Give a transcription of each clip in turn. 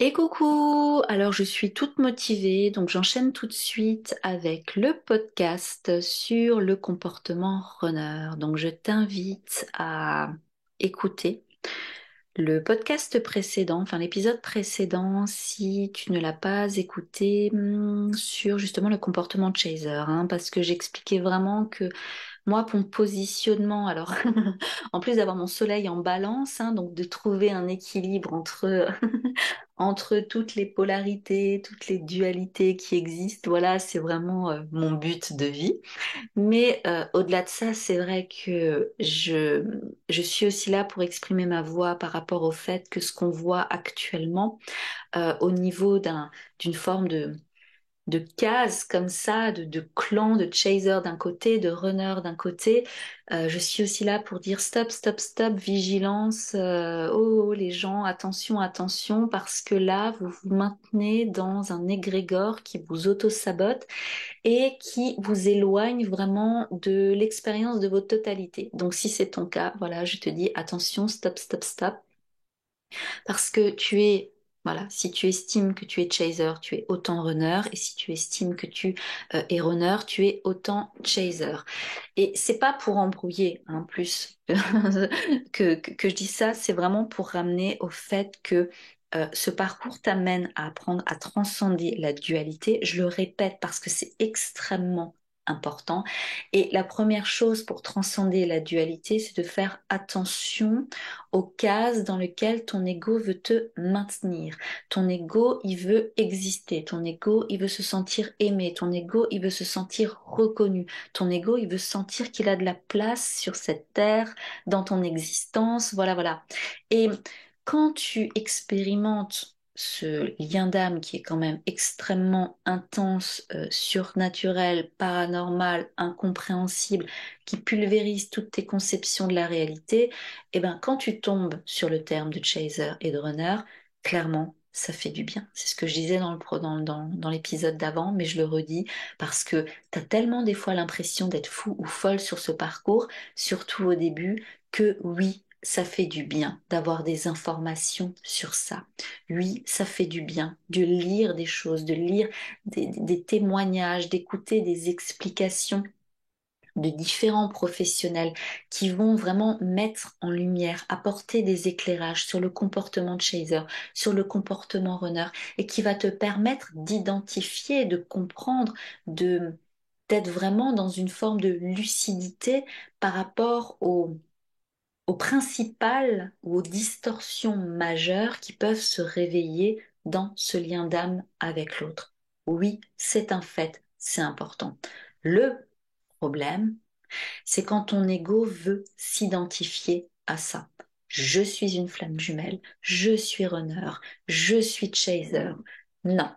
Et coucou! Alors je suis toute motivée, donc j'enchaîne tout de suite avec le podcast sur le comportement runner. Donc je t'invite à écouter le podcast précédent, enfin l'épisode précédent, si tu ne l'as pas écouté, sur justement le comportement chaser, hein, parce que j'expliquais vraiment que moi, mon positionnement, alors en plus d'avoir mon soleil en balance, hein, donc de trouver un équilibre entre, entre toutes les polarités, toutes les dualités qui existent, voilà, c'est vraiment mon but de vie. Mais au-delà de ça, c'est vrai que je suis aussi là pour exprimer ma voix par rapport au fait que ce qu'on voit actuellement au niveau d'une forme de cases comme ça, de clans, de chasers d'un côté, de runners d'un côté. Je suis aussi là pour dire stop, stop, stop, vigilance. Oh, oh, les gens, attention, attention, parce que là, vous vous maintenez dans un égrégore qui vous auto-sabote et qui vous éloigne vraiment de l'expérience de votre totalité. Donc, si c'est ton cas, voilà, je te dis attention, stop, stop, stop. Parce que voilà, si tu estimes que tu es chaser, tu es autant runner, et si tu estimes que tu es runner, tu es autant chaser. Et c'est pas pour embrouiller, hein, plus que je dis ça, c'est vraiment pour ramener au fait que ce parcours t'amène à apprendre à transcender la dualité. Je le répète parce que c'est extrêmement important. Et la première chose pour transcender la dualité, c'est de faire attention aux cases dans lesquelles ton ego veut te maintenir. Ton ego, il veut exister. Ton ego, il veut se sentir aimé. Ton ego, il veut se sentir reconnu. Ton ego, il veut sentir qu'il a de la place sur cette terre, dans ton existence. Voilà, voilà. Et quand tu expérimentes ce lien d'âme qui est quand même extrêmement intense, surnaturel, paranormal, incompréhensible, qui pulvérise toutes tes conceptions de la réalité, et ben quand tu tombes sur le terme de chaser et de runner, clairement, ça fait du bien. C'est ce que je disais dans l'épisode d'avant, mais je le redis parce que tu as tellement des fois l'impression d'être fou ou folle sur ce parcours, surtout au début, que oui, ça fait du bien d'avoir des informations sur ça. Oui, ça fait du bien de lire des choses, de lire des témoignages, d'écouter des explications de différents professionnels qui vont vraiment mettre en lumière, apporter des éclairages sur le comportement de chaser, sur le comportement runner, et qui va te permettre d'identifier, de comprendre, de d'être vraiment dans une forme de lucidité par rapport aux principales ou aux distorsions majeures qui peuvent se réveiller dans ce lien d'âme avec l'autre. Oui, c'est un fait, c'est important. Le problème, c'est quand ton ego veut s'identifier à ça. Je suis une flamme jumelle, je suis runner, je suis chaser. Non,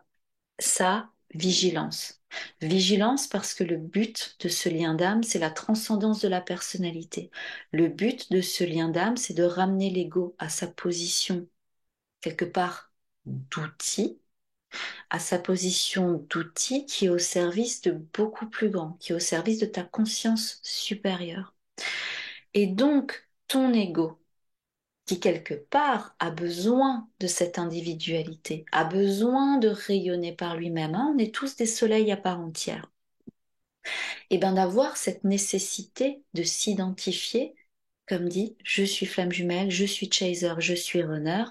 ça, vigilance. Vigilance parce que le but de ce lien d'âme, c'est la transcendance de la personnalité. Le but de ce lien d'âme, c'est de ramener l'ego à sa position quelque part d'outil, à sa position d'outil qui est au service de beaucoup plus grand, qui est au service de ta conscience supérieure. Et donc, ton ego, qui quelque part a besoin de cette individualité, a besoin de rayonner par lui-même, hein, on est tous des soleils à part entière, et bien d'avoir cette nécessité de s'identifier, comme dit, je suis flamme jumelle, je suis chaser, je suis runner,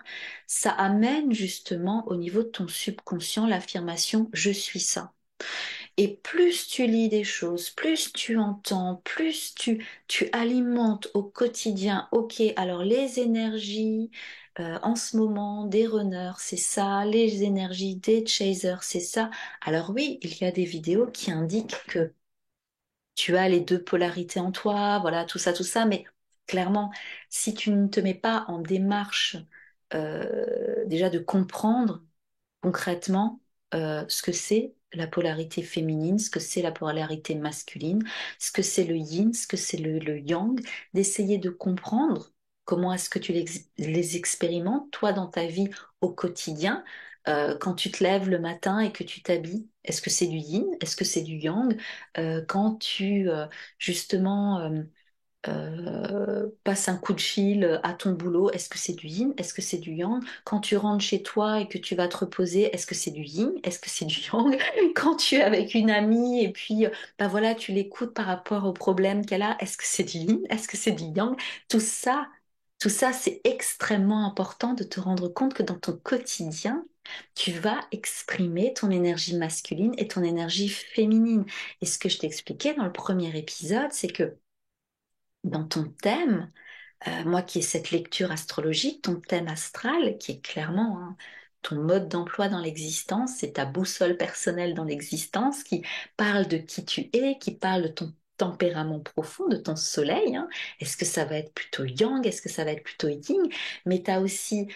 ça amène justement au niveau de ton subconscient l'affirmation je suis ça. Et plus tu lis des choses, plus tu entends, plus tu alimentes au quotidien, ok, alors les énergies en ce moment des runners, c'est ça, les énergies des chasers, c'est ça. Alors oui, il y a des vidéos qui indiquent que tu as les deux polarités en toi, voilà, tout ça, mais clairement, si tu ne te mets pas en démarche déjà de comprendre concrètement ce que c'est la polarité féminine, ce que c'est la polarité masculine, ce que c'est le yin, ce que c'est le yang, d'essayer de comprendre comment est-ce que tu les expérimentes, toi, dans ta vie au quotidien, quand tu te lèves le matin et que tu t'habilles. Est-ce que c'est du yin? Est-ce que c'est du yang? Quand tu, justement, passe un coup de fil à ton boulot, est-ce que c'est du yin? Est-ce que c'est du yang? Quand tu rentres chez toi et que tu vas te reposer, est-ce que c'est du yin? Est-ce que c'est du yang? Quand tu es avec une amie et puis bah voilà, tu l'écoutes par rapport au problème qu'elle a, est-ce que c'est du yin? Est-ce que c'est du yang? Tout ça, tout ça, c'est extrêmement important de te rendre compte que dans ton quotidien, tu vas exprimer ton énergie masculine et ton énergie féminine. Et ce que je t'expliquais dans le premier épisode, c'est que dans ton thème, moi qui ai cette lecture astrologique, ton thème astral, qui est clairement hein, ton mode d'emploi dans l'existence, c'est ta boussole personnelle dans l'existence, qui parle de qui tu es, qui parle de ton tempérament profond, de ton soleil. Hein. Est-ce que ça va être plutôt yang, est-ce que ça va être plutôt yin? Mais tu as aussi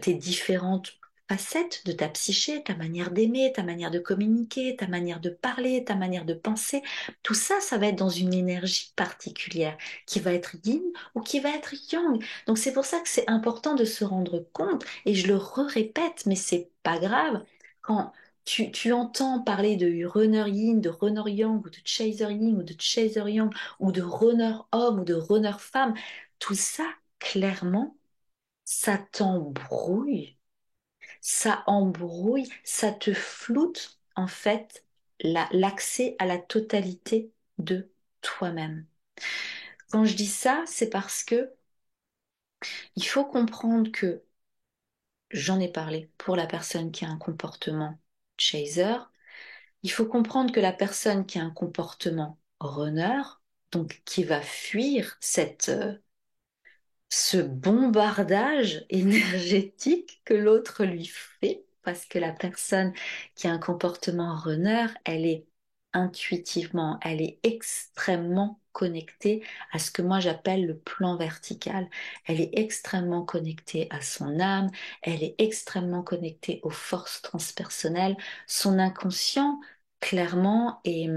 tes différentes facettes de ta psyché, ta manière d'aimer, ta manière de communiquer, ta manière de parler, ta manière de penser. Tout ça, ça va être dans une énergie particulière qui va être yin ou qui va être yang. Donc c'est pour ça que c'est important de se rendre compte, et je le répète, mais c'est pas grave, quand tu entends parler de runner yin, de runner yang, ou de chaser yin, ou de chaser yang, ou de runner homme, ou de runner femme, tout ça, clairement, ça t'embrouille, ça embrouille, ça te floute, en fait, l'accès à la totalité de toi-même. Quand je dis ça, c'est parce que il faut comprendre que, j'en ai parlé pour la personne qui a un comportement chaser, il faut comprendre que la personne qui a un comportement runner, donc qui va fuir ce bombardage énergétique que l'autre lui fait, parce que la personne qui a un comportement runner, elle est intuitivement, elle est extrêmement connectée à ce que moi j'appelle le plan vertical. Elle est extrêmement connectée à son âme, elle est extrêmement connectée aux forces transpersonnelles. Son inconscient, clairement, est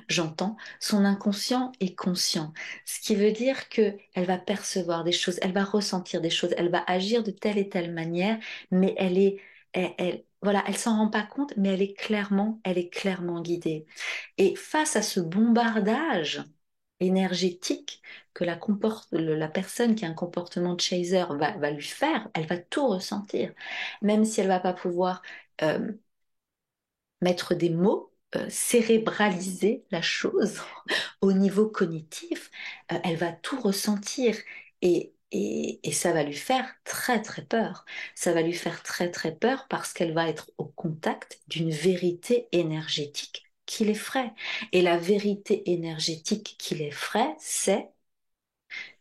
j'entends, son inconscient est conscient. Ce qui veut dire que elle va percevoir des choses, elle va ressentir des choses, elle va agir de telle et telle manière, mais voilà, elle s'en rend pas compte, mais elle est clairement guidée. Et face à ce bombardage énergétique que la personne qui a un comportement de chaser va lui faire, elle va tout ressentir, même si elle va pas pouvoir euh, mettre des mots, cérébraliser la chose au niveau cognitif, elle va tout ressentir, et ça va lui faire très très peur. Ça va lui faire très très peur parce qu'elle va être au contact d'une vérité énergétique qui l'effraie. Et la vérité énergétique qui l'effraie, c'est: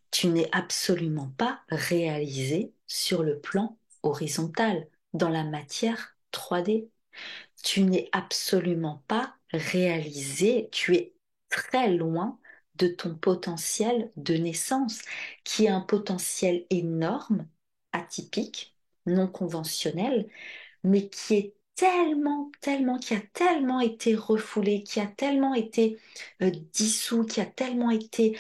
tu n'es absolument pas réalisé sur le plan horizontal, dans la matière 3D. Tu n'es absolument pas réalisé, tu es très loin de ton potentiel de naissance, qui est un potentiel énorme, atypique, non conventionnel, mais qui est qui a tellement été refoulé, qui a tellement été dissous, qui a tellement été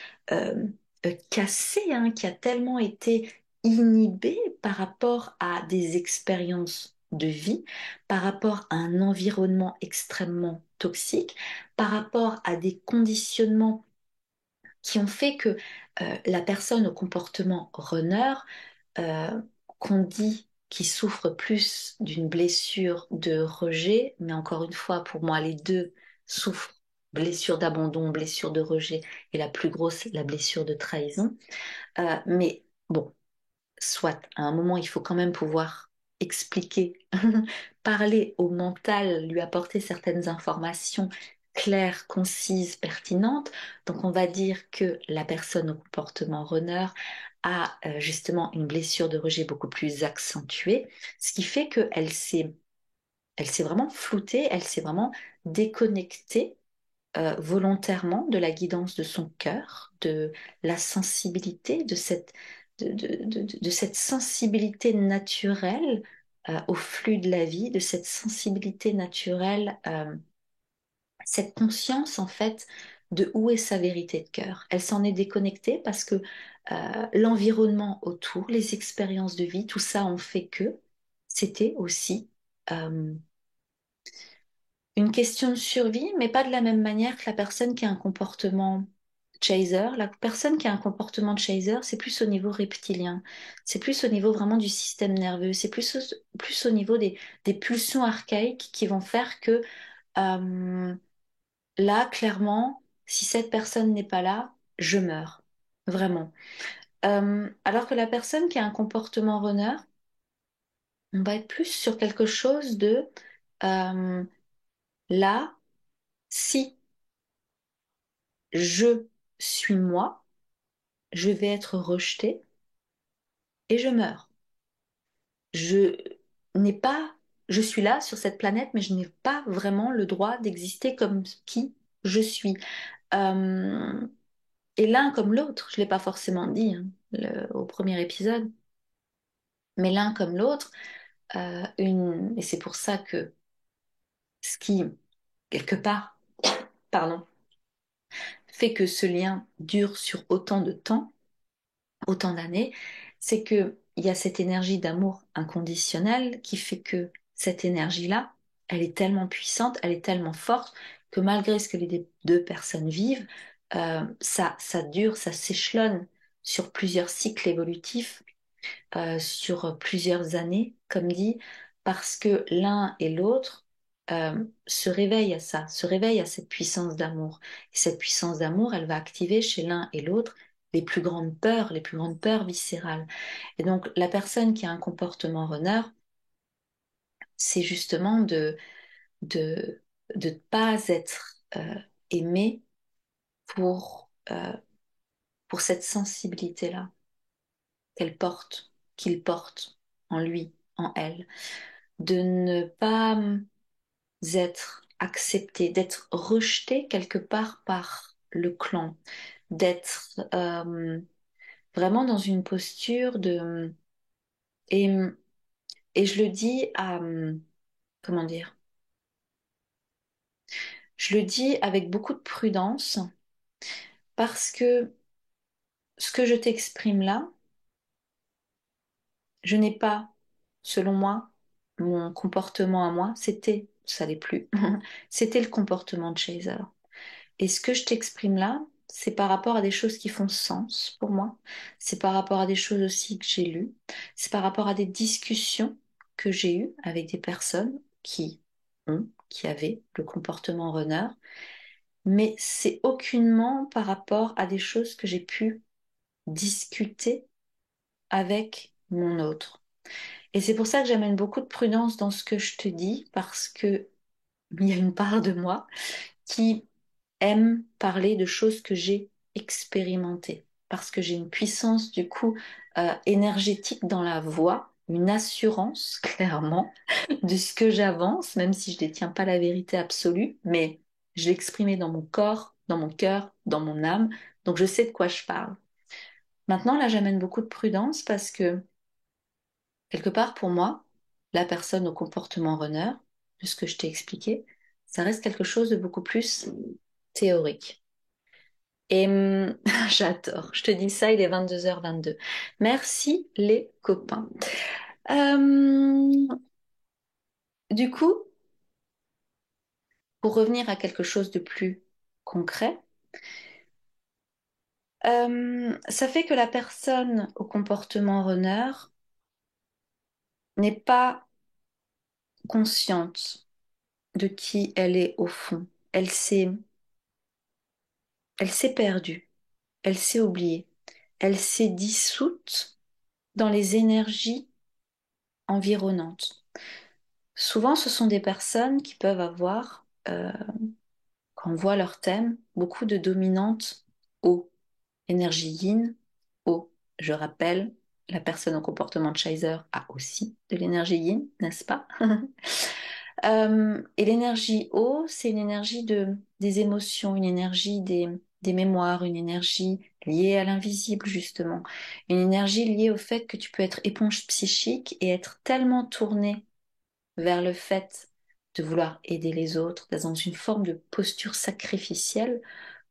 cassé, hein, qui a tellement été inhibé par rapport à des expériences de vie, par rapport à un environnement extrêmement toxique, par rapport à des conditionnements qui ont fait que la personne au comportement runner, euh, qu'on dit qui souffre plus d'une blessure de rejet, mais encore une fois, pour moi, les deux souffrent, blessure d'abandon, blessure de rejet, et la plus grosse, la blessure de trahison. Mais bon, soit, à un moment, il faut quand même pouvoir expliquer, parler au mental, lui apporter certaines informations claires, concises, pertinentes. Donc, on va dire que la personne au comportement runner a justement une blessure de rejet beaucoup plus accentuée, ce qui fait elle s'est vraiment floutée, elle s'est vraiment déconnectée volontairement de la guidance de son cœur, de la sensibilité, de cette sensibilité naturelle au flux de la vie, de cette sensibilité naturelle, cette conscience en fait de où est sa vérité de cœur. Elle s'en est déconnectée parce que l'environnement autour, les expériences de vie, tout ça ont fait que c'était aussi euh, une question de survie, mais pas de la même manière que la personne qui a un comportement chaser, la personne qui a un comportement de chaser, c'est plus au niveau reptilien. C'est plus au niveau vraiment du système nerveux. C'est plus au niveau des pulsions archaïques qui vont faire que euh, là, clairement, si cette personne n'est pas là, je meurs. Vraiment. Alors que la personne qui a un comportement runner, on va être plus sur quelque chose de euh, là, si je suis moi, je vais être rejeté et je meurs. Je n'ai pas, je suis là sur cette planète, mais je n'ai pas vraiment le droit d'exister comme qui je suis. Euh, et l'un comme l'autre, je ne l'ai pas forcément dit hein, au premier épisode, mais l'un comme l'autre, et c'est pour ça que ce qui, quelque part, pardon, fait que ce lien dure sur autant de temps, autant d'années, c'est que il y a cette énergie d'amour inconditionnel qui fait que cette énergie-là, elle est tellement puissante, elle est tellement forte que malgré ce que les deux personnes vivent, ça dure, ça s'échelonne sur plusieurs cycles évolutifs, sur plusieurs années, comme dit, parce que l'un et l'autre se réveillent à ça, se réveillent à cette puissance d'amour. Et cette puissance d'amour, elle va activer chez l'un et l'autre les plus grandes peurs viscérales. Et donc, la personne qui a un comportement runner, c'est justement de, de ne pas être aimé pour cette sensibilité-là qu'elle porte, qu'il porte en lui, en elle. De ne pas être accepté, d'être rejeté quelque part par le clan, d'être vraiment dans une posture de... Et, et je le dis à... Comment dire? Je le dis avec beaucoup de prudence parce que ce que je t'exprime là, je n'ai pas, selon moi, mon comportement à moi, ça l'est plus, c'était le comportement de Chaser. Et ce que je t'exprime là, c'est par rapport à des choses qui font sens pour moi. C'est par rapport à des choses aussi que j'ai lues. C'est par rapport à des discussions que j'ai eues avec des personnes qui avaient le comportement runner. Mais c'est aucunement par rapport à des choses que j'ai pu discuter avec mon autre. Et c'est pour ça que j'amène beaucoup de prudence dans ce que je te dis, parce que il y a une part de moi qui aime parler de choses que j'ai expérimentées, parce que j'ai une puissance du coup énergétique dans la voix, une assurance clairement de ce que j'avance, même si je ne détiens pas la vérité absolue, mais je l'ai exprimé dans mon corps, dans mon cœur, dans mon âme, donc je sais de quoi je parle. Maintenant, là, j'amène beaucoup de prudence parce que quelque part pour moi, la personne au comportement runner, de ce que je t'ai expliqué, ça reste quelque chose de beaucoup plus théorique. Et j'adore. Je te dis ça, il est 22h22. Merci les copains. Euh, du coup, pour revenir à quelque chose de plus concret, ça fait que la personne au comportement runner n'est pas consciente de qui elle est au fond. Elle s'est, elle s'est perdue, elle s'est oubliée, elle s'est dissoute dans les énergies environnantes. Souvent, ce sont des personnes qui peuvent avoir, quand on voit leur thème, beaucoup de dominantes eau, énergie yin, eau. Je rappelle, la personne au comportement de Chaser a aussi de l'énergie yin, n'est-ce pas? Et l'énergie eau, c'est une énergie des émotions, une énergie des mémoires, une énergie liée à l'invisible, justement. Une énergie liée au fait que tu peux être éponge psychique et être tellement tourné vers le fait de vouloir aider les autres, dans une forme de posture sacrificielle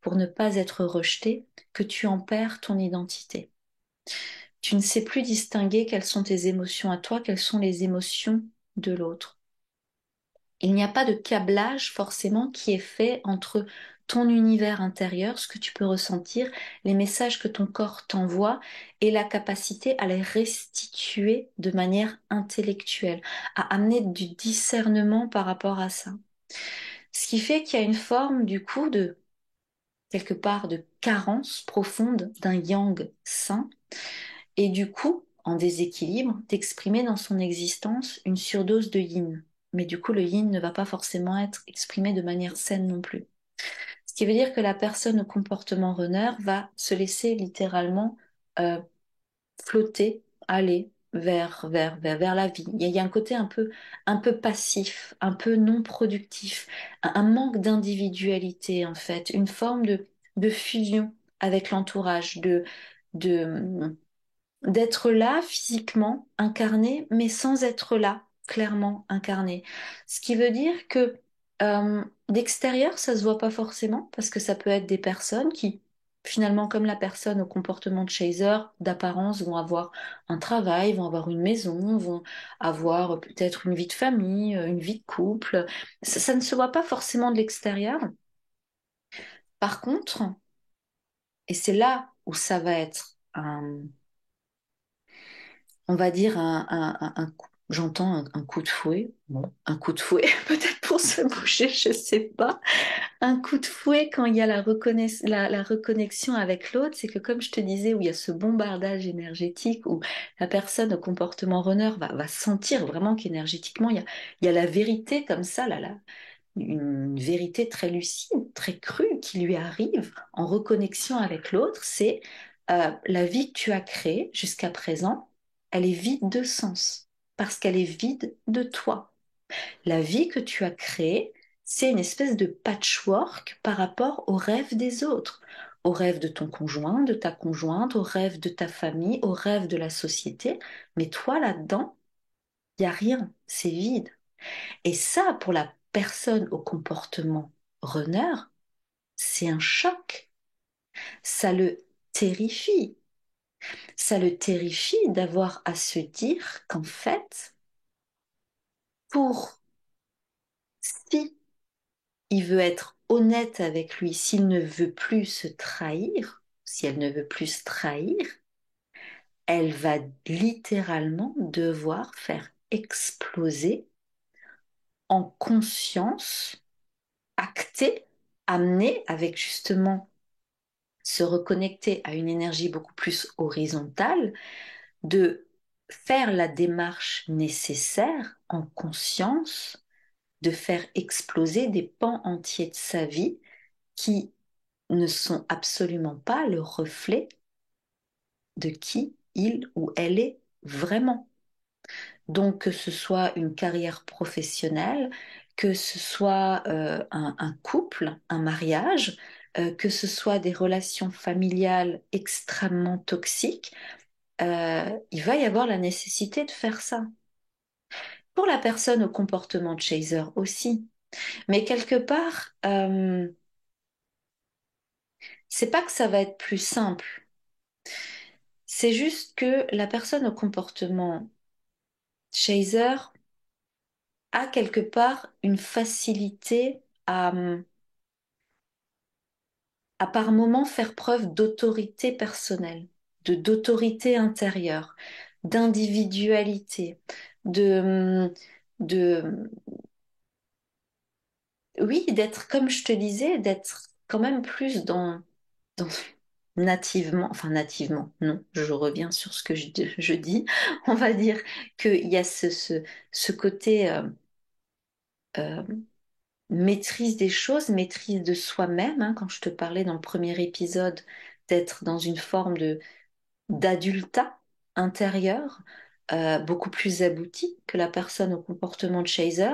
pour ne pas être rejeté, que tu en perds ton identité. Tu ne sais plus distinguer quelles sont tes émotions à toi, quelles sont les émotions de l'autre. Il n'y a pas de câblage forcément qui est fait entre ton univers intérieur, ce que tu peux ressentir, les messages que ton corps t'envoie et la capacité à les restituer de manière intellectuelle, à amener du discernement par rapport à ça. Ce qui fait qu'il y a une forme du coup de quelque part de carence profonde d'un yang sain et du coup, en déséquilibre, d'exprimer dans son existence une surdose de yin. Mais du coup, le yin ne va pas forcément être exprimé de manière saine non plus. Ce qui veut dire que la personne au comportement runner va se laisser littéralement euh, flotter, aller vers la vie. Il y a un côté un peu passif, un peu non productif, un manque d'individualité en fait, une forme de fusion avec l'entourage, de, d'être là physiquement incarné, mais sans être là clairement incarné. Ce qui veut dire que d'extérieur, ça se voit pas forcément, parce que ça peut être des personnes qui, finalement, comme la personne au comportement de chaser, d'apparence, vont avoir un travail, vont avoir une maison, vont avoir peut-être une vie de famille, une vie de couple. Ça ne se voit pas forcément de l'extérieur. Par contre, et c'est là où ça va être on va dire j'entends un coup de fouet, bon, un coup de fouet peut-être pour se bouger, je sais pas. Un coup de fouet quand il y a la reconnexion avec l'autre, c'est que comme je te disais, où il y a ce bombardage énergétique, où la personne au comportement runner va sentir vraiment qu'énergétiquement, il y a la vérité comme ça, une vérité très lucide, très crue qui lui arrive en reconnexion avec l'autre, c'est la vie que tu as créée jusqu'à présent, elle est vide de sens parce qu'elle est vide de toi. La vie que tu as créée, c'est une espèce de patchwork par rapport aux rêves des autres, aux rêves de ton conjoint, de ta conjointe, aux rêves de ta famille, aux rêves de la société. Mais toi, là-dedans, il n'y a rien, c'est vide. Et ça, pour la personne au comportement runner, c'est un choc. Ça le terrifie. Ça le terrifie d'avoir à se dire qu'en fait, pour si il veut être honnête avec lui, s'il ne veut plus se trahir, si elle ne veut plus se trahir, elle va littéralement devoir faire exploser en conscience, acter, amener avec justement se reconnecter à une énergie beaucoup plus horizontale, de faire la démarche nécessaire en conscience, de faire exploser des pans entiers de sa vie qui ne sont absolument pas le reflet de qui il ou elle est vraiment. Donc, que ce soit une carrière professionnelle, que ce soit un couple, un mariage, que ce soit des relations familiales extrêmement toxiques, il va y avoir la nécessité de faire ça. Pour la personne au comportement de chaser aussi. Mais quelque part, c'est pas que ça va être plus simple. C'est juste que la personne au comportement chaser a quelque part une facilité à par moments faire preuve d'autorité personnelle, d'autorité intérieure, d'individualité, de, de, oui, d'être, comme je te disais, d'être quand même plus dans nativement, enfin nativement, non, je reviens sur ce que je dis, on va dire qu'il y a ce côté euh, maîtrise des choses, maîtrise de soi-même, hein, quand je te parlais dans le premier épisode d'être dans une forme de d'adultat intérieur, beaucoup plus abouti que la personne au comportement de chaser.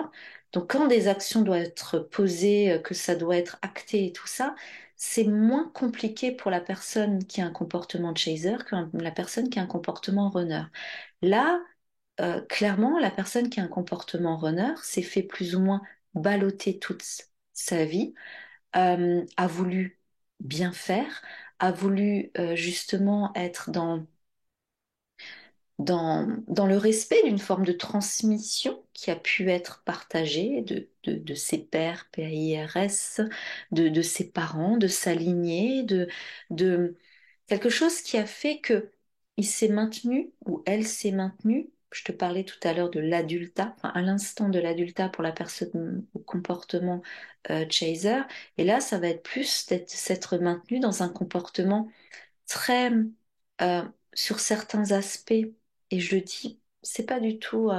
Donc quand des actions doivent être posées, que ça doit être acté et tout ça, c'est moins compliqué pour la personne qui a un comportement de chaser que la personne qui a un comportement runner. Là, clairement, la personne qui a un comportement runner s'est fait plus ou moins balloter toute sa vie, a voulu bien faire, a voulu justement être dans le respect d'une forme de transmission qui a pu être partagée de ses pères, PAIRS, de ses parents, de sa lignée, de quelque chose qui a fait que il s'est maintenu ou elle s'est maintenue. Je te parlais tout à l'heure de l'adulta, enfin, à l'instant de l'adulta pour la personne au comportement chaser. Et là, ça va être plus s'être maintenu dans un comportement très euh, sur certains aspects, et je le dis, c'est pas du tout,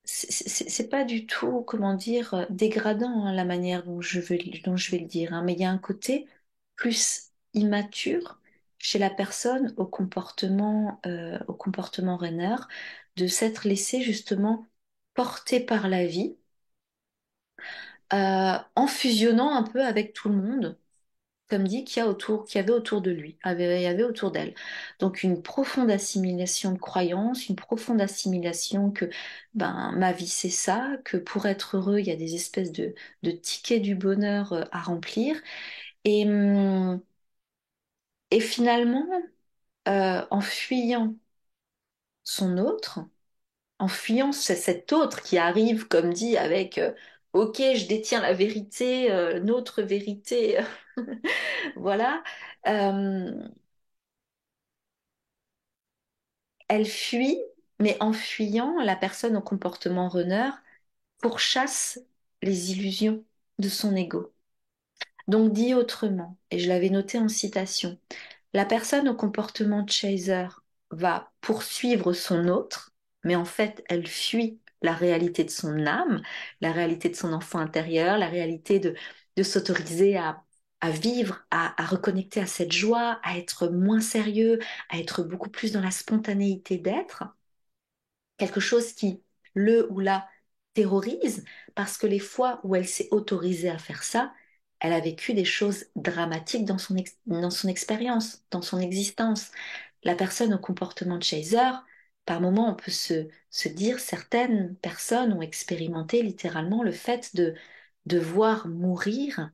c'est pas du tout, comment dire, dégradant hein, la manière dont je vais le dire, hein, mais il y a un côté plus immature chez la personne au comportement renneur, de s'être laissé justement porter par la vie, en fusionnant un peu avec tout le monde comme dit, qu'il y avait autour de lui, il y avait autour d'elle. Donc une profonde assimilation de croyances, une profonde assimilation que ben, ma vie c'est ça, que pour être heureux, il y a des espèces de tickets du bonheur à remplir. Et, hum, et finalement, en fuyant son autre, en fuyant cet autre qui arrive, comme dit, avec OK, je détiens la vérité, notre vérité, voilà. euh, Elle fuit, mais en fuyant, la personne au comportement runner pourchasse les illusions de son ego. Donc dit autrement, et je l'avais noté en citation, la personne au comportement chaser va poursuivre son autre, mais en fait elle fuit la réalité de son âme, la réalité de son enfant intérieur, la réalité de s'autoriser à vivre, à reconnecter à cette joie, à être moins sérieux, à être beaucoup plus dans la spontanéité d'être quelque chose qui le ou la terrorise, parce que les fois où elle s'est autorisée à faire ça, elle a vécu des choses dramatiques dans son expérience, dans son existence. La personne au comportement de chaser, par moment, on peut se dire, certaines personnes ont expérimenté littéralement le fait de voir mourir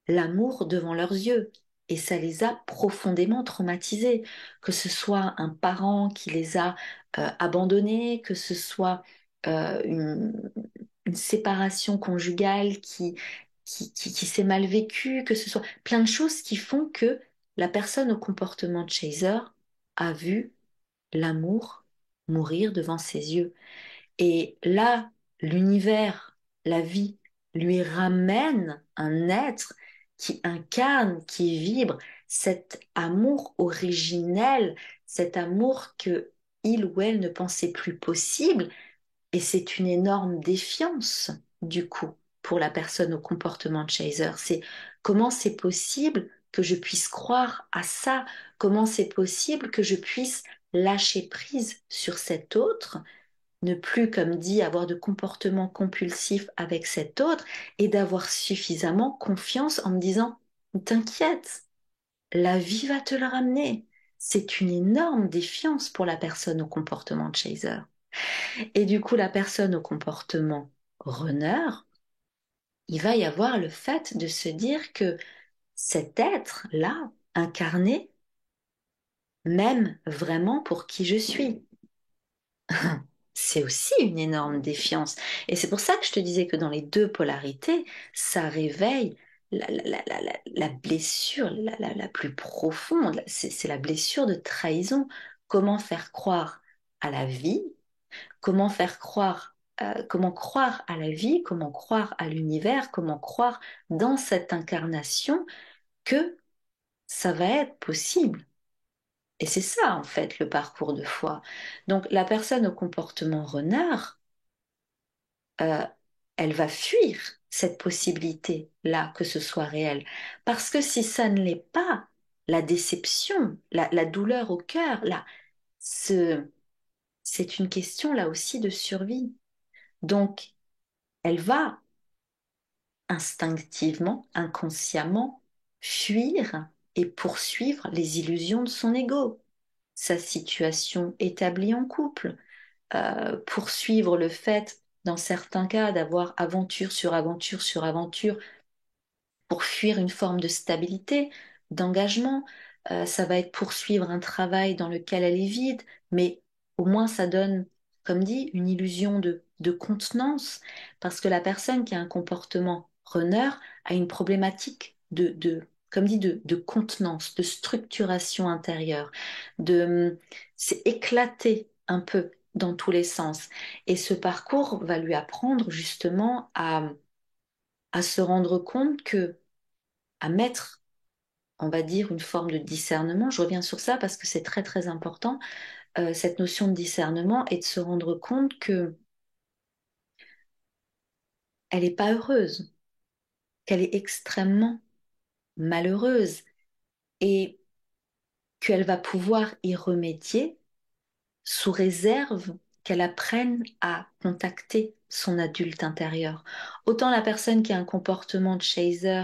l'amour devant leurs yeux. Et ça les a profondément traumatisés, que ce soit un parent qui les a abandonnés, que ce soit une séparation conjugale qui s'est mal vécue, que ce soit plein de choses qui font que la personne au comportement de chaser a vu l'amour mourir devant ses yeux. Et là, l'univers, la vie, lui ramène un être qui incarne, qui vibre cet amour originel, cet amour que il ou elle ne pensait plus possible. Et c'est une énorme défiance, du coup, pour la personne au comportement de chaser. C'est comment c'est possible que je puisse croire à ça? Comment c'est possible que je puisse lâcher prise sur cet autre, ne plus, comme dit, avoir de comportement compulsif avec cet autre et d'avoir suffisamment confiance en me disant, t'inquiète, la vie va te le ramener. C'est une énorme défiance pour la personne au comportement de chaser. Et du coup, la personne au comportement runner, il va y avoir le fait de se dire que cet être-là, incarné, m'aime vraiment pour qui je suis. C'est aussi une énorme défiance. Et c'est pour ça que je te disais que dans les deux polarités, ça réveille la blessure la plus profonde. C'est la blessure de trahison. Comment faire croire à la vie? Comment faire croire, comment croire à la vie? Comment croire à l'univers? Comment croire dans cette incarnation que ça va être possible? Et c'est ça, en fait, le parcours de foi. Donc, la personne au comportement renard, euh, elle va fuir cette possibilité-là que ce soit réel. Parce que si ça ne l'est pas, la déception, la douleur au cœur, là, ce, c'est une question là aussi de survie. Donc, elle va instinctivement, inconsciemment, fuir et poursuivre les illusions de son ego, sa situation établie en couple, poursuivre le fait, dans certains cas, d'avoir aventure sur aventure sur aventure pour fuir une forme de stabilité, d'engagement, ça va être poursuivre un travail dans lequel elle est vide, mais au moins ça donne, comme dit, une illusion de contenance, parce que la personne qui a un comportement runner a une problématique comme dit, de contenance, de structuration intérieure, c'est éclaté un peu dans tous les sens. Et ce parcours va lui apprendre justement à se rendre compte que, à mettre, on va dire, une forme de discernement. Je reviens sur ça parce que c'est très très important, cette notion de discernement et de se rendre compte que elle n'est pas heureuse, qu'elle est extrêmement malheureuse et qu'elle va pouvoir y remédier sous réserve qu'elle apprenne à contacter son adulte intérieur. Autant la personne qui a un comportement de chaser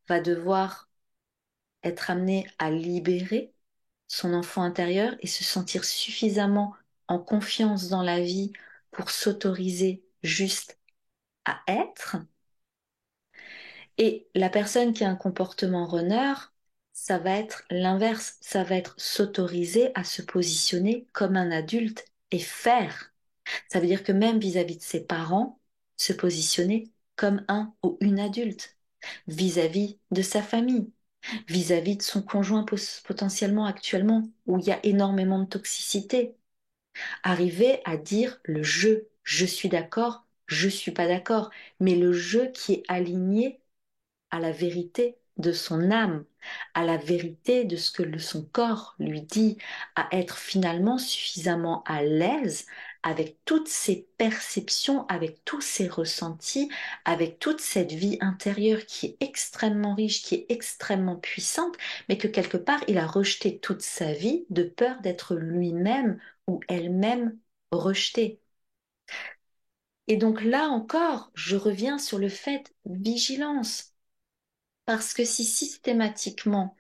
va devoir être amenée à libérer son enfant intérieur et se sentir suffisamment en confiance dans la vie pour s'autoriser juste à être. Et la personne qui a un comportement runner, ça va être l'inverse, ça va être s'autoriser à se positionner comme un adulte et faire. Ça veut dire que même vis-à-vis de ses parents, se positionner comme un ou une adulte, vis-à-vis de sa famille, vis-à-vis de son conjoint potentiellement actuellement, où il y a énormément de toxicité. Arriver à dire le je suis d'accord, je suis pas d'accord, mais le je qui est aligné à la vérité de son âme, à la vérité de ce que son corps lui dit, à être finalement suffisamment à l'aise avec toutes ses perceptions, avec tous ses ressentis, avec toute cette vie intérieure qui est extrêmement riche, qui est extrêmement puissante, mais que quelque part il a rejeté toute sa vie de peur d'être lui-même ou elle-même rejetée. Et donc là encore, je reviens sur le fait vigilance. Parce que si systématiquement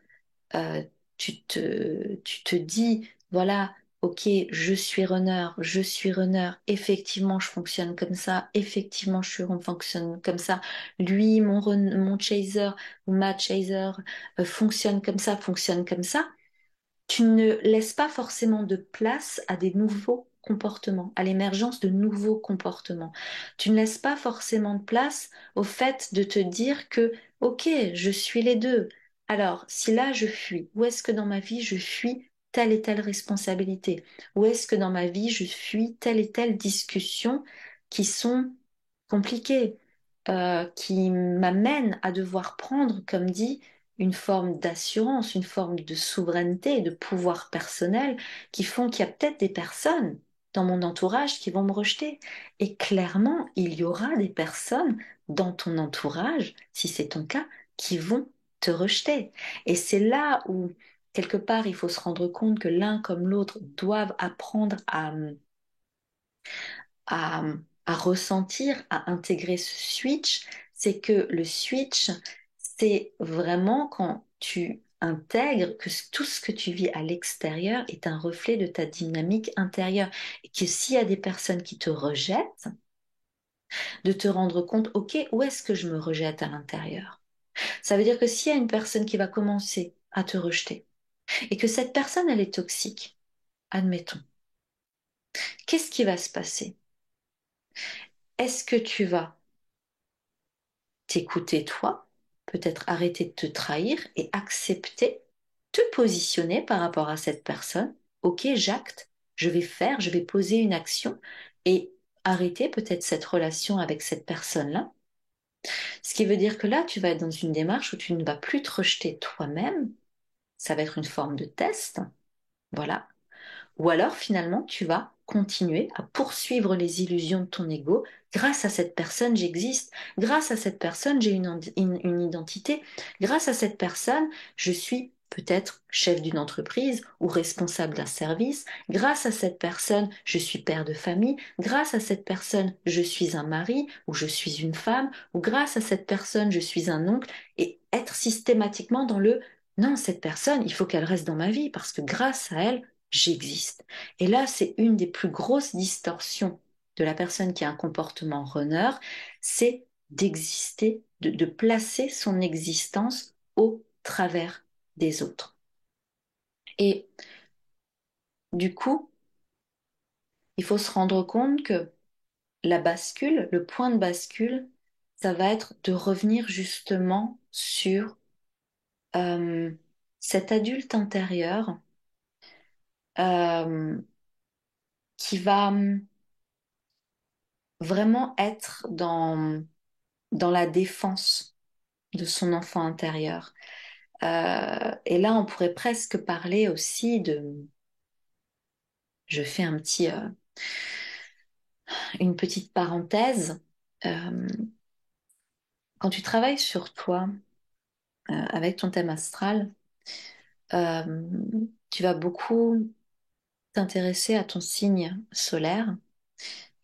euh, tu te dis, voilà, ok, je suis runner, effectivement je fonctionne comme ça, effectivement fonctionne comme ça, lui, mon chaser ou ma chaser fonctionne comme ça, tu ne laisses pas forcément de place à des nouveaux comportements, à l'émergence de nouveaux comportements. Tu ne laisses pas forcément de place au fait de te dire que, ok, je suis les deux. Alors, si là je fuis, où est-ce que dans ma vie je fuis telle et telle responsabilité? Où est-ce que dans ma vie je fuis telle et telle discussion qui sont compliquées, qui m'amènent à devoir prendre, comme dit, une forme d'assurance, une forme de souveraineté, de pouvoir personnel qui font qu'il y a peut-être des personnes dans mon entourage qui vont me rejeter. Et clairement, il y aura des personnes dans ton entourage, si c'est ton cas, qui vont te rejeter. Et c'est là où, quelque part, il faut se rendre compte que l'un comme l'autre doivent apprendre à, à ressentir, à intégrer ce switch, c'est que le switch, c'est vraiment quand tu intègres que tout ce que tu vis à l'extérieur est un reflet de ta dynamique intérieure. Et que s'il y a des personnes qui te rejettent, de te rendre compte, ok, où est-ce que je me rejette à l'intérieur? Ça veut dire que s'il y a une personne qui va commencer à te rejeter et que cette personne, elle est toxique, admettons, qu'est-ce qui va se passer? Est-ce que tu vas t'écouter toi, peut-être arrêter de te trahir et accepter, te positionner par rapport à cette personne? Ok, j'acte, je vais faire, je vais poser une action et arrêter peut-être cette relation avec cette personne-là. Ce qui veut dire que là, tu vas être dans une démarche où tu ne vas plus te rejeter toi-même. Ça va être une forme de test. Voilà. Ou alors finalement, tu vas continuer à poursuivre les illusions de ton ego. Grâce à cette personne, j'existe. Grâce à cette personne, j'ai une identité. Grâce à cette personne, je suis peut-être chef d'une entreprise ou responsable d'un service. Grâce à cette personne, je suis père de famille. Grâce à cette personne, je suis un mari ou je suis une femme. Ou grâce à cette personne, je suis un oncle. Et être systématiquement dans le non, cette personne, il faut qu'elle reste dans ma vie parce que grâce à elle, j'existe. Et là, c'est une des plus grosses distorsions de la personne qui a un comportement runner, c'est d'exister, de placer son existence au travers des autres. Et du coup, il faut se rendre compte que la bascule, le point de bascule, ça va être de revenir justement sur euh, cet adulte intérieur euh, qui va vraiment être dans la défense de son enfant intérieur. Et là, on pourrait presque parler aussi je fais une petite parenthèse. Euh, Quand tu travailles sur toi, avec ton thème astral, euh, tu vas beaucoup t'intéresser à ton signe solaire,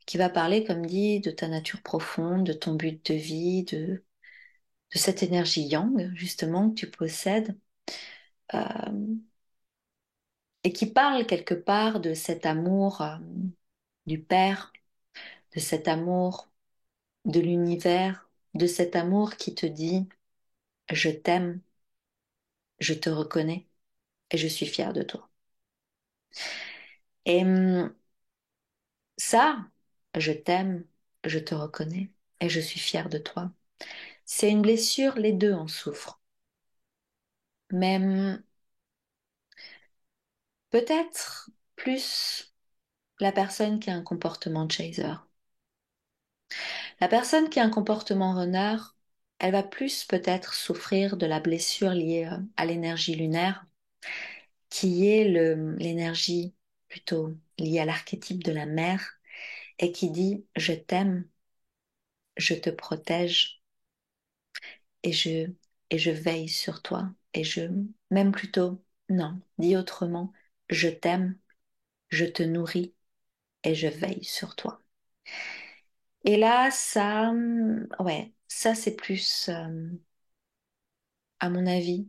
qui va parler, comme dit, de ta nature profonde, de ton but de vie, de cette énergie yang, justement, que tu possèdes, euh, et qui parle quelque part de cet amour, du Père, de cet amour de l'univers, de cet amour qui te dit, je t'aime, je te reconnais et je suis fière de toi. Et ça, je t'aime, je te reconnais et je suis fière de toi. C'est une blessure, les deux en souffrent. Mais peut-être plus la personne qui a un comportement chaser. La personne qui a un comportement runner, elle va plus peut-être souffrir de la blessure liée à l'énergie lunaire, qui est l'énergie plutôt liée à l'archétype de la mère et qui dit je t'aime, je te protège et je veille sur toi. Et même plutôt, non, dit autrement, je t'aime, je te nourris et je veille sur toi. Et là, ça, ouais, ça c'est plus, à mon avis,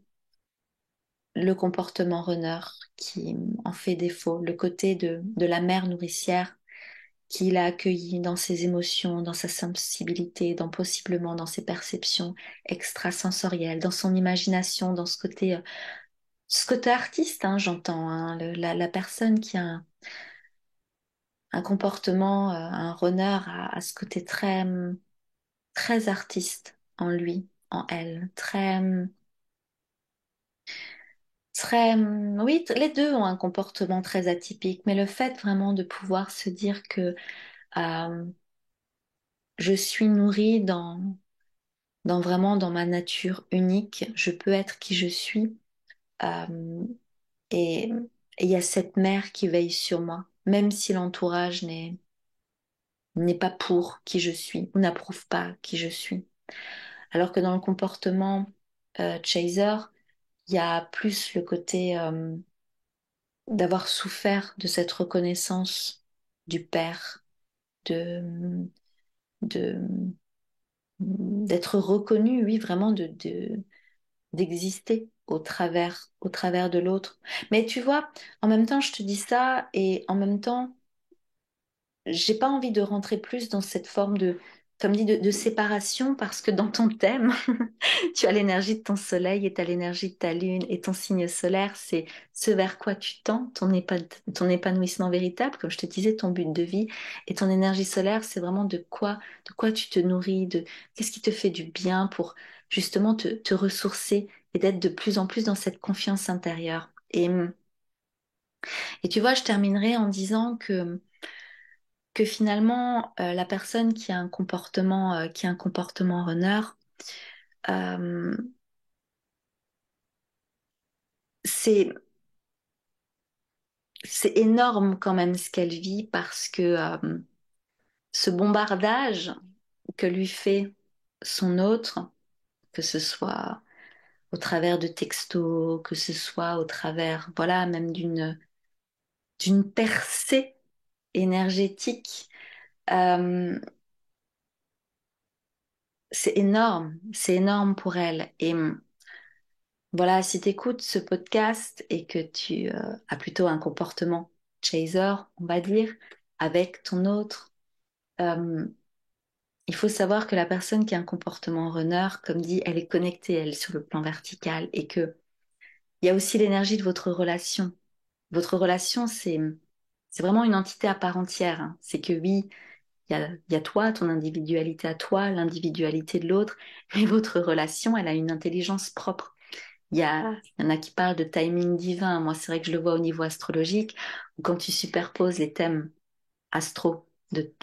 le comportement runner qui en fait défaut, le côté de la mère nourricière qui l'a accueilli dans ses émotions, dans sa sensibilité, possiblement dans ses perceptions extrasensorielles, dans son imagination, dans ce côté artiste, hein, j'entends, hein, la personne qui a un comportement, un runner a ce côté très artiste en lui, en elle, oui, les deux ont un comportement très atypique, mais le fait vraiment de pouvoir se dire que euh, je suis nourrie dans ma nature unique, je peux être qui je suis, euh, et et il y a cette mère qui veille sur moi, même si l'entourage n'est pas pour qui je suis ou n'approuve pas qui je suis. Alors que dans le comportement chaser, il y a plus le côté d'avoir souffert de cette reconnaissance du père, de, de, d'être reconnu, oui, vraiment d'exister au travers de l'autre. Mais tu vois, en même temps, je te dis ça et en même temps, j'ai pas envie de rentrer plus dans cette forme comme dit, de séparation parce que dans ton thème, tu as l'énergie de ton soleil et tu as l'énergie de ta lune et ton signe solaire, c'est ce vers quoi tu tends, ton épanouissement véritable, comme je te disais, ton but de vie et ton énergie solaire, c'est vraiment de quoi tu te nourris, de qu'est-ce qui te fait du bien pour justement te ressourcer et d'être de plus en plus dans cette confiance intérieure. Et tu vois, je terminerai en disant que finalement, la personne qui a un comportement runner, euh, c'est c'est énorme quand même ce qu'elle vit parce que ce bombardage que lui fait son autre, que ce soit au travers de textos, que ce soit au travers, voilà, même d'une percée énergétique, euh, c'est énorme pour elle. Et voilà, si tu écoutes ce podcast et que tu as plutôt un comportement chaser, on va dire, avec ton autre, euh, il faut savoir que la personne qui a un comportement runner, comme dit, elle est connectée, elle, sur le plan vertical et que Il y a aussi l'énergie de votre relation. Votre relation, c'est vraiment une entité à part entière, hein. C'est que oui, il y a toi, ton individualité à toi, l'individualité de l'autre, mais votre relation, elle a une intelligence propre. Il y en a qui parlent de timing divin. Moi, c'est vrai que je le vois au niveau astrologique, où quand tu superposes les thèmes astro,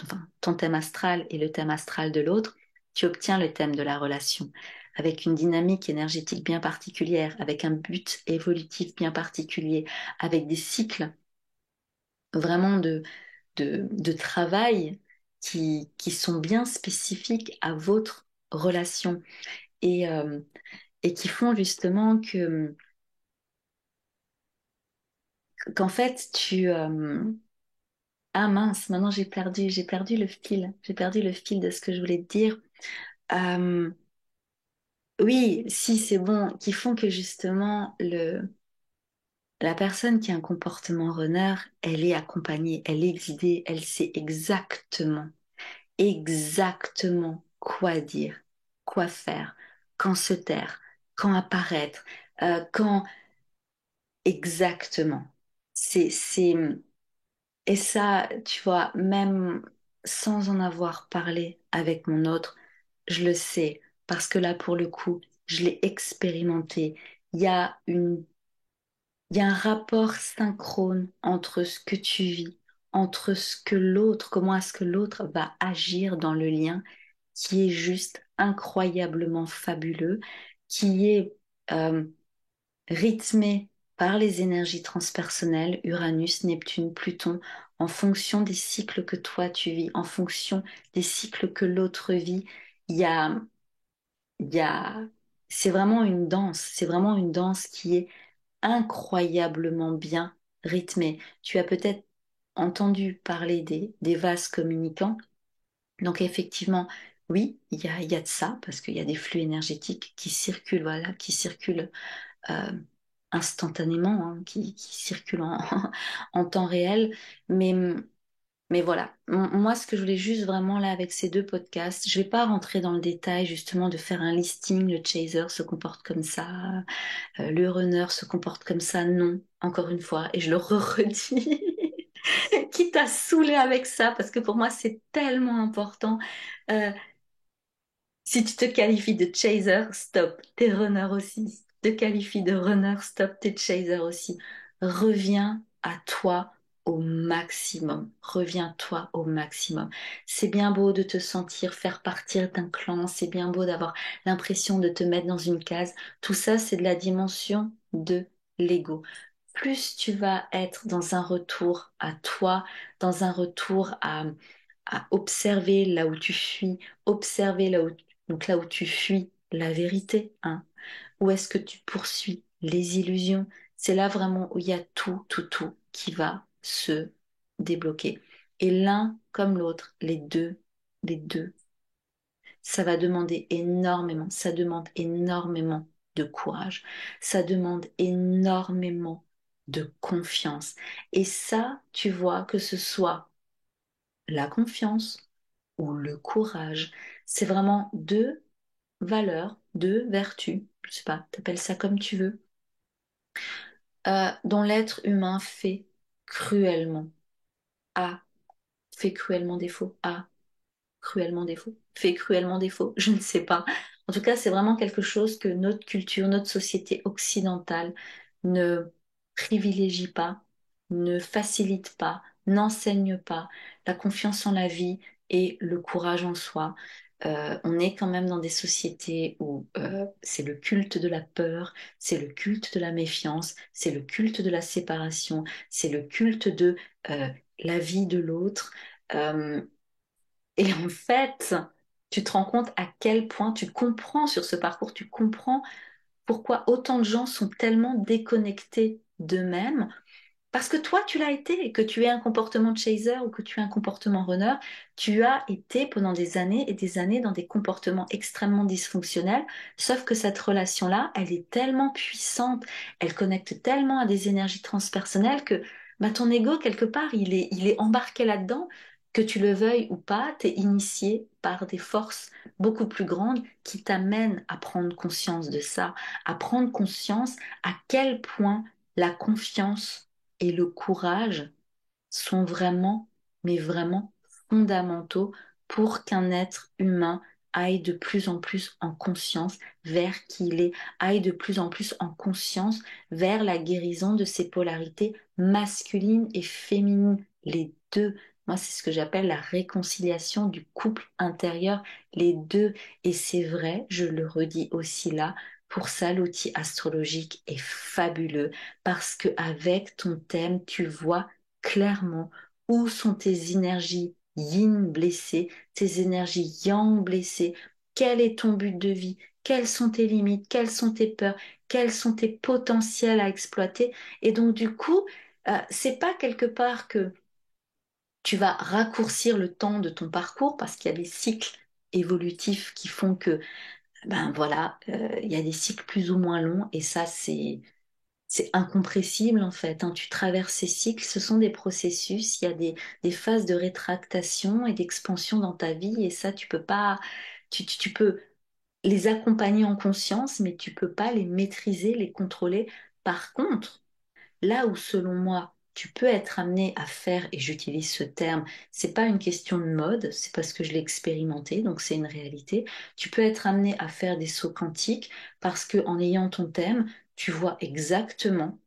enfin, ton thème astral et le thème astral de l'autre, tu obtiens le thème de la relation, avec une dynamique énergétique bien particulière, avec un but évolutif bien particulier, avec des cycles vraiment de travail qui sont bien spécifiques à votre relation et, euh, et qui font justement qu'en fait ah mince, maintenant j'ai perdu le fil de ce que je voulais te dire. Euh, oui, si c'est bon, qui font que justement la personne qui a un comportement runner, elle est accompagnée, elle est guidée, elle sait exactement quoi dire, quoi faire, quand se taire, quand apparaître, quand exactement. C'est, et ça, tu vois, même sans en avoir parlé avec mon autre, je le sais, parce que là, pour le coup, je l'ai expérimenté. Il y a une, il y a un rapport synchrone entre ce que tu vis, entre ce que l'autre, comment est-ce que l'autre va agir dans le lien, qui est juste incroyablement fabuleux, qui est euh, rythmé par les énergies transpersonnelles, Uranus, Neptune, Pluton, en fonction des cycles que toi tu vis, en fonction des cycles que l'autre vit. Il y a, il y a, c'est vraiment une danse qui est incroyablement bien rythmée. Tu as peut-être entendu parler des vases communicants. Donc effectivement, oui, il y a de ça, parce qu'il y a des flux énergétiques qui circulent, voilà, qui circulent euh, instantanément, hein, qui circulent en temps réel. Mais, mais voilà, moi, ce que je voulais juste vraiment là avec ces deux podcasts, je vais pas rentrer dans le détail justement de faire un listing, le chaser se comporte comme ça, le runner se comporte comme ça, non, encore une fois, et je le redis. Quitte à saouler avec ça, parce que pour moi c'est tellement important. Euh, Si tu te qualifies de chaser, stop, t'es runner aussi. Si tu te qualifies de runner, stop, t'es chaser aussi. Reviens à toi au maximum. Reviens-toi au maximum. C'est bien beau de te sentir faire partir d'un clan, c'est bien beau d'avoir l'impression de te mettre dans une case. Tout ça, c'est de la dimension de l'ego. Plus tu vas être dans un retour à toi, dans un retour à observer là où tu fuis, observer donc là où tu fuis la vérité, hein. Où est-ce que tu poursuis les illusions? C'est là vraiment où il y a tout qui va se débloquer. Et l'un comme l'autre, les deux, ça va demander énormément, ça demande énormément de courage, ça demande énormément de confiance. Et ça, tu vois, que ce soit la confiance ou le courage, c'est vraiment deux valeurs, deux vertus, je sais pas, t'appelles ça comme tu veux, dont l'être humain cruellement, a fait cruellement défaut, a cruellement défaut, fait cruellement défaut, je ne sais pas. En tout cas, c'est vraiment quelque chose que notre culture, notre société occidentale ne privilégie pas, ne facilite pas, n'enseigne pas la confiance en la vie et le courage en soi. On est quand même dans des sociétés où c'est le culte de la peur, c'est le culte de la méfiance, c'est le culte de la séparation, c'est le culte de la vie de l'autre. Euh, et en fait, tu te rends compte à quel point tu comprends sur ce parcours, tu comprends pourquoi autant de gens sont tellement déconnectés d'eux-mêmes. Parce que toi, tu l'as été, que tu aies un comportement de chaser ou que tu aies un comportement runner, tu as été pendant des années et des années dans des comportements extrêmement dysfonctionnels, sauf que cette relation-là, elle est tellement puissante, elle connecte tellement à des énergies transpersonnelles que bah, ton ego, quelque part, il est embarqué là-dedans Que tu le veuilles ou pas, tu es initié par des forces beaucoup plus grandes qui t'amènent à prendre conscience de ça, à prendre conscience à quel point la confiance et le courage sont vraiment, mais vraiment fondamentaux pour qu'un être humain aille de plus en plus en conscience vers qui il est, aille de plus en plus en conscience vers la guérison de ses polarités masculines et féminines, les deux. Moi, c'est ce que j'appelle la réconciliation du couple intérieur, les deux. Et c'est vrai, je le redis aussi là, pour ça, l'outil astrologique est fabuleux parce que avec ton thème, tu vois clairement où sont tes énergies yin blessées, tes énergies yang blessées, quel est ton but de vie, quelles sont tes limites, quelles sont tes peurs, quels sont tes potentiels à exploiter. Et donc du coup, c'est pas quelque part que tu vas raccourcir le temps de ton parcours parce qu'il y a des cycles évolutifs qui font que, ben voilà, il y a des cycles plus ou moins longs et ça c'est incompressible en fait, hein. Tu traverses ces cycles, ce sont des processus, il y a des phases de rétractation et d'expansion dans ta vie et ça tu peux pas, tu peux les accompagner en conscience, mais tu peux pas les maîtriser, les contrôler. Par contre, là où selon moi tu peux être amené à faire, et j'utilise ce terme, c'est pas une question de mode, c'est parce que je l'ai expérimenté, donc c'est une réalité. Tu peux être amené à faire des sauts quantiques parce que en ayant ton thème, tu vois exactement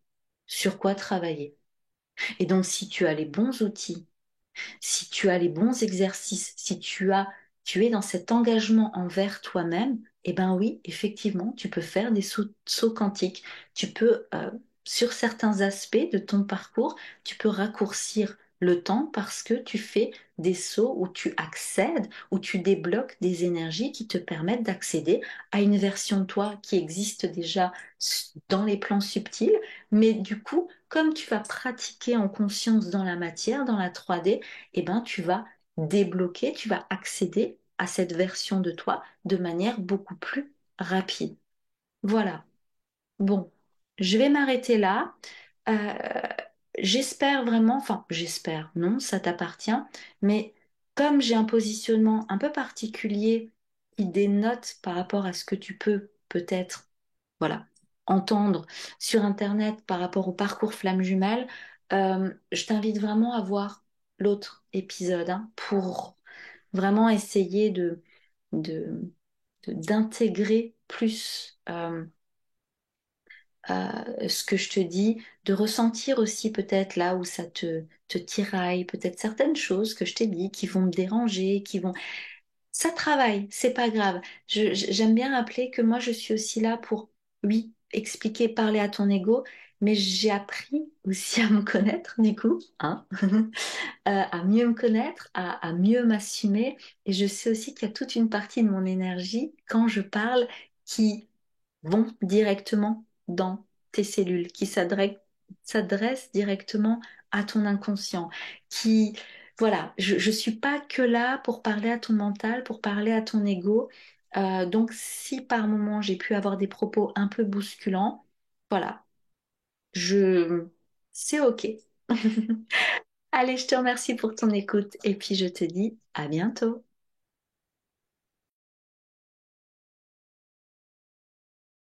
sur quoi travailler. Et donc, si tu as les bons outils, si tu as les bons exercices, si tu es dans cet engagement envers toi-même, eh ben oui, effectivement, tu peux faire des sauts quantiques. Tu peux, sur certains aspects de ton parcours, tu peux raccourcir le temps parce que tu fais des sauts où tu accèdes, où tu débloques des énergies qui te permettent d'accéder à une version de toi qui existe déjà dans les plans subtils. Mais du coup, comme tu vas pratiquer en conscience dans la matière, dans la 3D, eh ben, tu vas débloquer, tu vas accéder à cette version de toi de manière beaucoup plus rapide. Voilà. Bon, je vais m'arrêter là. Euh, j'espère vraiment, enfin, j'espère, non, ça t'appartient, mais comme j'ai un positionnement un peu particulier qui dénote par rapport à ce que tu peux peut-être, voilà, entendre sur Internet par rapport au parcours flamme jumelle, je t'invite vraiment à voir l'autre épisode, hein, pour vraiment essayer de, d'intégrer plus ce que je te dis, de ressentir aussi peut-être là où ça te tiraille, peut-être certaines choses que je t'ai dit qui vont me déranger, qui vont... Ça travaille, c'est pas grave. J'aime bien rappeler que moi je suis aussi là pour, oui, expliquer, parler à ton ego, mais j'ai appris aussi à me connaître du coup, hein, à mieux me connaître, à mieux m'assumer. Et je sais aussi qu'il y a toute une partie de mon énergie quand je parle qui vont directement dans tes cellules, qui s'adressent directement à ton inconscient, qui, voilà, je suis pas que là pour parler à ton mental, pour parler à ton ego. Donc, si par moment j'ai pu avoir des propos un peu bousculants, voilà, je, c'est OK. Allez, je te remercie pour ton écoute et puis je te dis à bientôt.